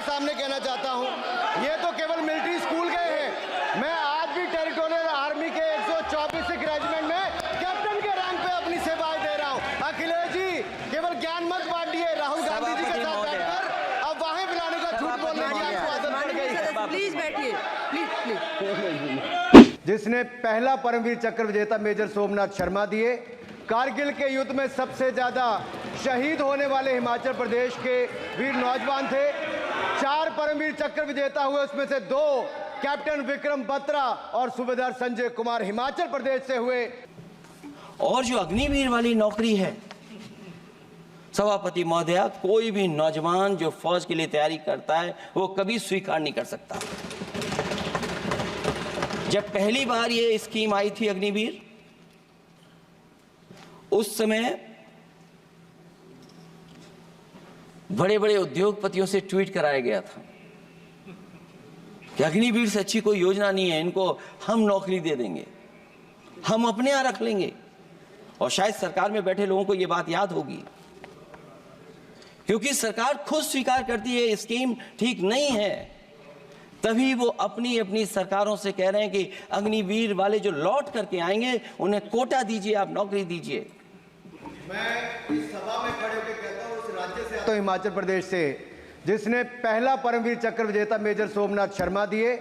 सामने कहना चाहता हूं, ये तो केवल मिलिट्री स्कूल गए हैं। मैं आज भी टेरिटोरियल आर्मी के 124 रेजिमेंट में कैप्टन के रैंक पे अपनी सेवाएं दे रहा हूं। अखिलेश जी केवल ज्ञान मत बांटिए, राहुल गांधी जी के साथ बैठकर अब वाहें बुलाने का झूठ बोलने की आपको आदत पड़ गई। प्लीज बैठिए, प्लीज। जिसने पहला परमवीर चक्र विजेता मेजर सोमनाथ शर्मा दिए, कारगिल के युद्ध में सबसे ज्यादा शहीद होने वाले हिमाचल प्रदेश के वीर नौजवान थे। 4 परमवीर चक्र विजेता हुए, उसमें से 2 कैप्टन विक्रम बत्रा और सूबेदार संजय कुमार हिमाचल प्रदेश से हुए। और जो अग्निवीर वाली नौकरी है सभापति महोदया, कोई भी नौजवान जो फौज के लिए तैयारी करता है वो कभी स्वीकार नहीं कर सकता। जब पहली बार ये स्कीम आई थी अग्निवीर, उस समय बड़े बड़े उद्योगपतियों से ट्वीट कराया गया था कि अग्निवीर से अच्छी कोई योजना नहीं है, इनको हम नौकरी दे देंगे, हम अपने यहां रख लेंगे। और शायद सरकार में बैठे लोगों को यह बात याद होगी, क्योंकि सरकार खुद स्वीकार करती है स्कीम ठीक नहीं है, तभी वो अपनी अपनी सरकारों से कह रहे हैं कि अग्निवीर वाले जो लौट करके आएंगे उन्हें कोटा दीजिए, आप नौकरी दीजिए। मैं इस सभा में खड़े होकर कहता हूं, उस राज्य से तो हिमाचल प्रदेश से, जिसने पहला परमवीर चक्र विजेता मेजर सोमनाथ शर्मा दिए।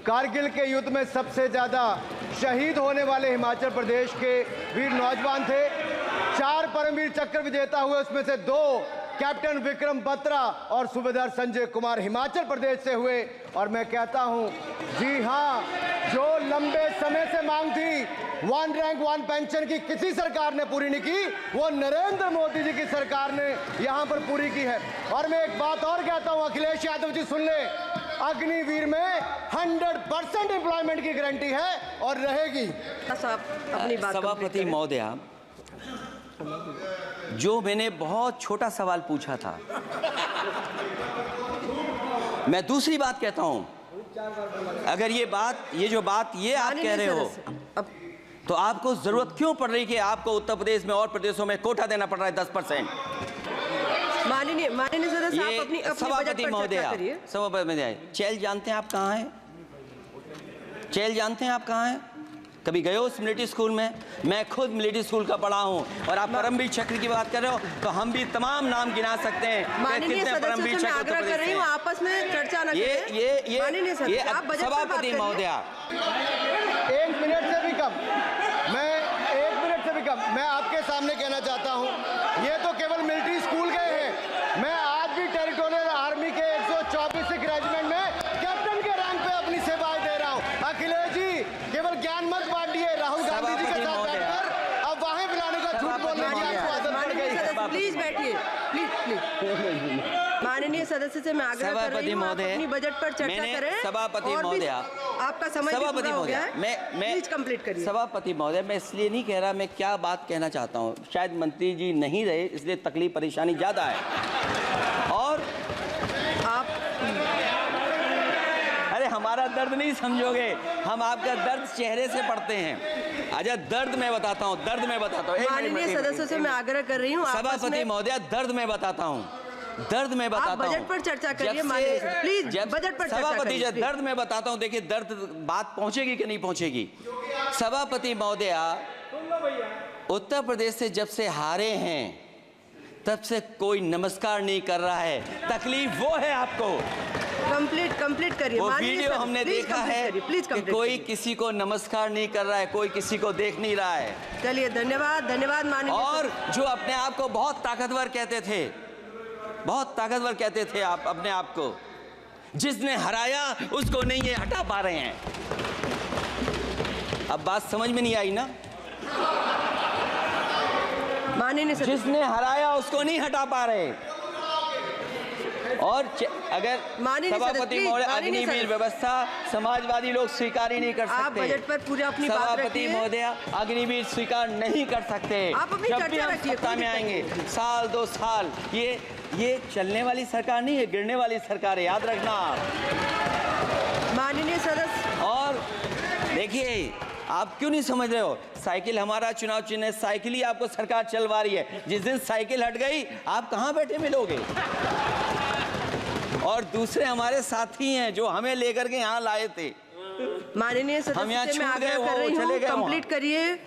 कारगिल के युद्ध में सबसे ज्यादा शहीद होने वाले हिमाचल प्रदेश के वीर नौजवान थे। 4 परमवीर चक्र विजेता हुए, उसमें से 2 कैप्टन विक्रम बत्रा और सूबेदार संजय कुमार हिमाचल प्रदेश से हुए। और मैं कहता हूं, जी हां, जो लंबे समय से मांग थी 1 रैंक 1 पेंशन की किसी सरकार ने पूरी नहीं की, वो नरेंद्र मोदी जी की सरकार ने यहां पर पूरी की है। और मैं एक बात और कहता हूं, अखिलेश यादव जी सुन ले, अग्निवीर में 100% एम्प्लॉयमेंट की गारंटी है और रहेगी। सभापति महोदया, जो मैंने बहुत छोटा सवाल पूछा था, मैं दूसरी बात कहता हूं, अगर ये जो बात आप कह रहे हो, तो आपको जरूरत क्यों पड़ रही कि आपको उत्तर प्रदेश में और प्रदेशों में कोटा देना पड़ रहा है 10%? माननीय सदस्य, आप अपनी सभापति महोदया, सभापति महोदया, चैल जानते हैं आप कहाँ हैं? चैल जानते हैं आप कहाँ हैं? कभी गए हो मिलिट्री स्कूल में? मैं खुद मिलिट्री स्कूल का पढ़ा हूँ। और आप परमवीर चक्र की बात कर रहे हो, तो हम भी तमाम नाम गिना सकते हैं कि कितने परमवीर चक्र उत्तर प्रदेश हैं। आपस में चर्चा न करें। ये सभापति महोदया, 1 मिनट से भी कम, मैं आपके सामने कहना चाहता हूं, ये तो केवल मिलिट्री स्कूल गए हैं। मैं आज भी टेरिटोरियल आर्मी के 124 रेजिमेंट में कैप्टन के रैंक पे अपनी सेवाएं दे रहा हूं। अखिलेश जी केवल ज्ञान मत बांटिए, राहुल गांधी जी के साथ बैठकर अब वाहें बुलाने का झूठ बोलने की आपको आदत पड़ गई। प्लीज बैठिए, प्लीज। माननीय सदस्य से मैं आग्रह कर रही हूं, आप अपनी बजट पर चर्चा करें। सभापति महोदया, आपका समय पूरा हो गया है, मैं प्लीज कंप्लीट करिए। सभापति महोदय, मैं इसलिए नहीं कह रहा, मैं क्या बात कहना चाहता हूँ, शायद मंत्री जी नहीं रहे इसलिए तकलीफ परेशानी ज्यादा है। और आप अरे हमारा दर्द नहीं समझोगे, हम आपका दर्द चेहरे से पढ़ते हैं। अच्छा, दर्द मैं बताता हूँ, माननीय सदस्यों से मैं आग्रह कर रही हूँ, सभापति महोदया, दर्द मैं बताता हूँ, बजट पर चर्चा करिए। प्लीज बजट पर सभापति जी, दर्द मैं बताता हूँ। देखिए, दर्द बात पहुंचेगी कि नहीं पहुंचेगी? सभापति महोदया, उत्तर प्रदेश से जब से हारे हैं तब से कोई नमस्कार नहीं कर रहा है। तकलीफ वो है आपको। कंप्लीट करिए। वो वीडियो हमने देखा है कि कोई किसी को नमस्कार नहीं कर रहा है, कोई किसी को देख नहीं रहा है। चलिए, धन्यवाद माननीय। और जो अपने आप को बहुत ताकतवर कहते थे आप अपने आप को, जिसने हराया उसको नहीं ये हटा पा रहे हैं। अब बात समझ में नहीं आई ना? माननीय जिसने हराया उसको नहीं हटा पा रहे। और अगर सभापति महोदय, अग्निवीर व्यवस्था समाजवादी लोग स्वीकार ही नहीं कर सकते। आप बजट पर पूरी अपनी बात रखिए। सभापति महोदया, अग्निवीर स्वीकार नहीं कर सकते। जब भी हम सत्ता में आएंगे, 1-2 साल, ये चलने वाली सरकार नहीं है, गिरने वाली सरकार है, याद रखना। माननीय सदस्य, और देखिए, आप क्यों नहीं समझ रहे हो? साइकिल हमारा चुनाव चिन्ह है, साइकिल ही आपको सरकार चलवा रही है। जिस दिन साइकिल हट गई, आप कहाँ बैठे मिलोगे? और दूसरे हमारे साथी हैं जो हमें लेकर के यहाँ लाए थे। माननीय हम यहाँ सदस्य से मैं छूट गए, आग्रह वो कर रही चले हूँ, गए वहाँ। कंप्लीट करिए।